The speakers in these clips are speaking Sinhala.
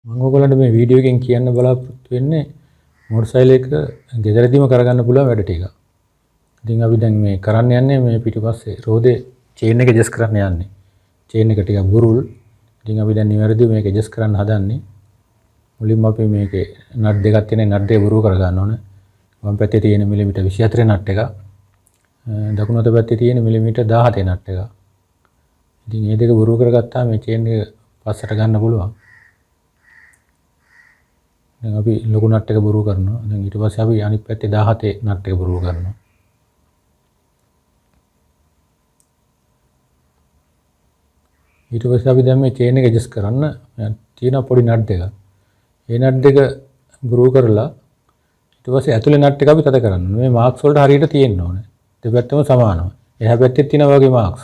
මම ඔයගොල්ලන්ට මේ වීඩියෝ එකෙන් කියන්න බලාපොරොත්තු වෙන්නේ මොටර් එක ගෙදරදීම කරගන්න පුළුවන් වැඩ ටික. ඉතින් අපි දැන් මේ කරන්න යන්නේ මේ පිටිපස්සේ රෝදේ චේන් එක ඇඩ්ජස්ට් කරන්න යන්නේ. චේන් එක ටිකක් බුරුල්. ඉතින් අපි දැන් නිවැරදිව මේක ඇඩ්ජස්ට් කරන්න හදන්නේ. මුලින්ම අපි මේකේ නට් දෙකක් තියෙන නට් දෙක බුරුල් කරගන්න ඕනේ. වම් පැත්තේ තියෙන මිලිමීටර් 24 නට් එක. දකුණු අත පැත්තේ තියෙන මිලිමීටර් 17 නට් එක. ඉතින් මේ දෙක බුරුල් කරගත්තාම මේ චේන් එක පස්සට ගන්න පුළුවන්. දැන් අපි ලොකු නට් එක බුරුල් කරනවා. දැන් ඊට පස්සේ අපි අනිත් පැත්තේ 17 නට් එක බුරුල් කරනවා. ඊට පස්සේ අපි දැන් මේ චේන් එක ඇඩ්ජස්ට් කරන්න තියෙන පොඩි නට් දෙක. මේ නට් දෙක බුරුල් කරලා ඊට පස්සේ ඇතුලේ නට් එක අපි තද කරන්න ඕනේ. මේ මාක්ස් වලට හරියට තියෙන්න ඕනේ. දෙපැත්තම සමානව. එහා පැත්තේ තියෙන වගේ මාක්ස්.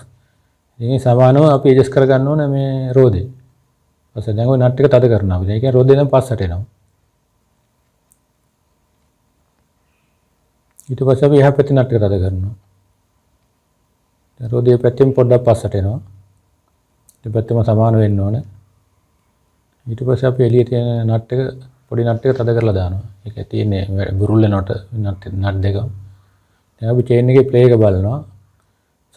ඉතින් සමානව අපි ඇඩ්ජස්ට් කරගන්න ඕනේ මේ රෝදේ. ඊපස්සේ දැන් ওই නට් එක තද කරනවා අපි. ඒ කියන්නේ රෝදේ දැන් පස්සට එනවා. ඊට පස්සේ අපි එහා පැත්තේ නට් එක තද කරනවා. දැන් රෝදේ පැත්තෙන් පොඩ්ඩක් පස්සට එනවා. දෙපැත්තම සමාන වෙන්න ඕනේ. ඊට පස්සේ අපි එළියේ තියෙන නට් එක පොඩි නට් එක තද කරලා දානවා. ඒක තියෙන්නේ බුරුල් වෙනකොට නට් දෙක. දැන් අපි චේන් එකේ ප්ලේ එක බලනවා.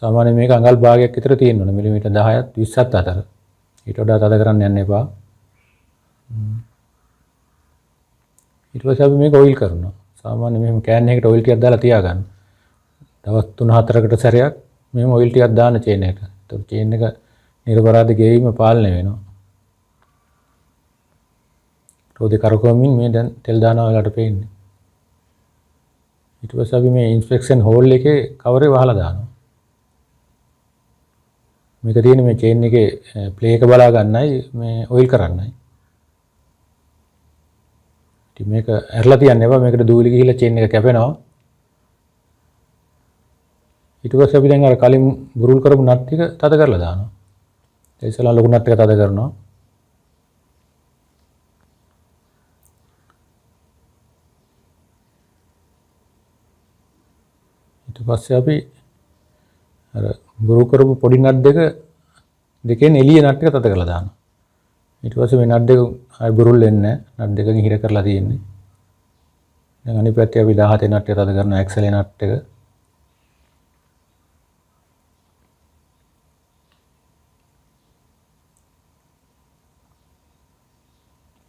සාමාන්‍යයෙන් මේක අඟල් භාගයක් විතර තියෙන්න ඕනේ. මිලිමීටර් 10ත් 20ත් අතර. ඊට වඩා තද කරන්න යන්න එපා. ඊට පස්සේ අපි මේක ඔයිල් කරනවා. සාමාන්‍යයෙන් මෙහෙම කෑන් එකකට ඔයිල් ටිකක් දාලා තියාගන්න. දවස් 3-4කට සැරයක් මෙහෙම ඔයිල් ටිකක් දාන්න චේන් එකට. එතකොට චේන් එක නිරපරාධ ගෙවීම පාලනය වෙනවා. රෝදේ කරකවමින් මේ දැන් තෙල් දානවා වලට පේන්නේ. ඊට පස්සේ අපි මේ ඉන්ස්පෙක්ෂන් හෝල් එකේ කවරේ වහලා දානවා. මේක තියෙන්නේ මේ චේන් එකේ ප්ලේ එක බලා ගන්නයි මේ ඔයිල් කරන්නයි. ඉතින් මේක ඇරලා තියන්න එපා. මේකට දූලි ගිහිල්ලා චේන් එක කැපෙනවා. ඊට පස්සේ අපි දැන් අර කලින් බුරුල් කරපු නට් ටික තද කරලා දානවා. ඒ ඉස්සලා ලොකු නට් එක තද කරනවා. ඊට පස්සේ අපි අර බුරුල් කරපු පොඩි නට් දෙකෙන් එළිය නට් එක තද කරලා දානවා. ඊට පස්සේ මේ නට් දෙක ආයි බුරුල් වෙන්නේ නැහැ. නට් දෙකකින් හිර කරලා තියෙන්නේ. දැන් අනිත් පැත්තේ අපි 17 නට් එක තද කරනවා ඇක්සලේ නට් එක.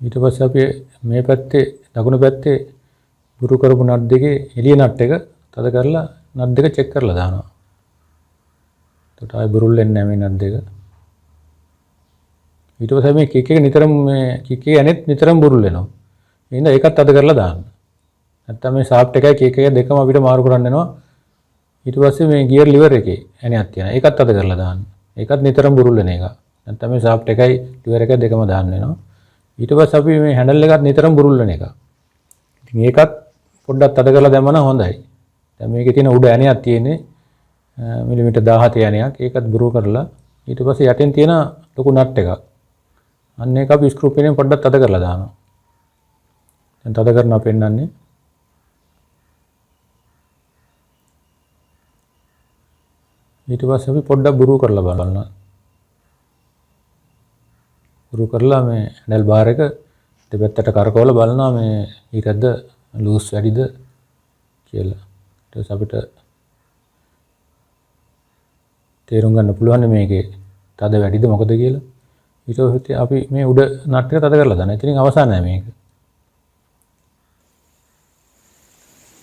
ඊට පස්සේ අපි මේ පැත්තේ දකුණු පැත්තේ බුරුල් කරපු නට් දෙකේ එළිය නට් එක තද කරලා නට් දෙක චෙක් කරලා දානවා. එතකොට ආයි බුරුල් වෙන්නේ නැහැ මේ නට් දෙක. ඊට පස්සේ මේ කික් එක නිතරම මේ කික් එක යනෙත් නිතරම බුරුල් වෙනවා. එහෙනම් ඒකත් අද කරලා දාන්න. නැත්තම් මේ ෂාෆ්ට් එකයි කික් එක දෙකම අපිට මාරු කරන්න වෙනවා. ඊට පස්සේ මේ ගියර් ලිවර් එකේ ඇණයක් තියෙනවා. ඒකත් අද කරලා දාන්න. ඒකත් නිතරම බුරුල් වෙන එක. නැත්තම් මේ ෂාෆ්ට් එකයි ලිවර් එකයි දෙකම දාන්න වෙනවා. ඊට පස්සේ අපි මේ හැන්ඩල් එකත් නිතරම බුරුල් වෙන එක. ඉතින් ඒකත් පොඩ්ඩක් අද කරලා දැම්මම හොඳයි. දැන් මේකේ තියෙන උඩ ඇණයක් තියෙන්නේ මිලිමීටර් 17 ඇණයක්. ඒකත් බුරුල් කරලා ඊට පස්සේ යටින් තියෙන ලොකු නට් එකක්. අන්න ඒක අපි ස්ක්‍රූ පිනෙන් පොඩ්ඩක් තද කරලා දානවා. දැන් තද කරනවා පෙන්නන්නේ. ඊට පස්සේ අපි පොඩ්ඩක් බුරුල් කරලා බලනවා. බුරුල් කරලා මේ හැන්ඩල් බාර් එක දෙපැත්තට කරකවලා බලනවා මේ ඊටද ලූස් වැඩිද කියලා. ඊට පස්සේ අපිට තේරුම් ගන්න පුළුවන් මේකේ තද වැඩිද මොකද කියලා. ඊට පස්සේ අපි මේ උඩ නට් එක තද කරලා දානවා. එතනින් අවසන් නැහැ මේක.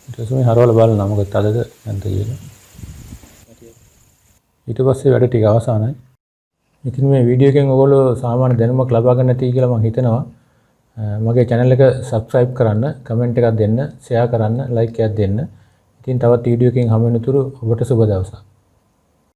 ඊට පස්සේ මේ හරවලා බලනවා මොකද තදද නැද්ද කියලා. ඊට පස්සේ වැඩ ටික අවසానයි. ඉතින් මේ වීඩියෝ එකෙන් ඔයගොල්ලෝ සාමාන්‍ය දැනුමක් ලබා ගන්න ඇති කියලා මම හිතනවා. මගේ channel එක subscribe කරන්න, comment එකක් දෙන්න, share කරන්න, like එකක් දෙන්න. ඉතින් තවත් වීඩියෝ එකකින් හමු වෙනතුරු ඔබට සුබ දවසක්.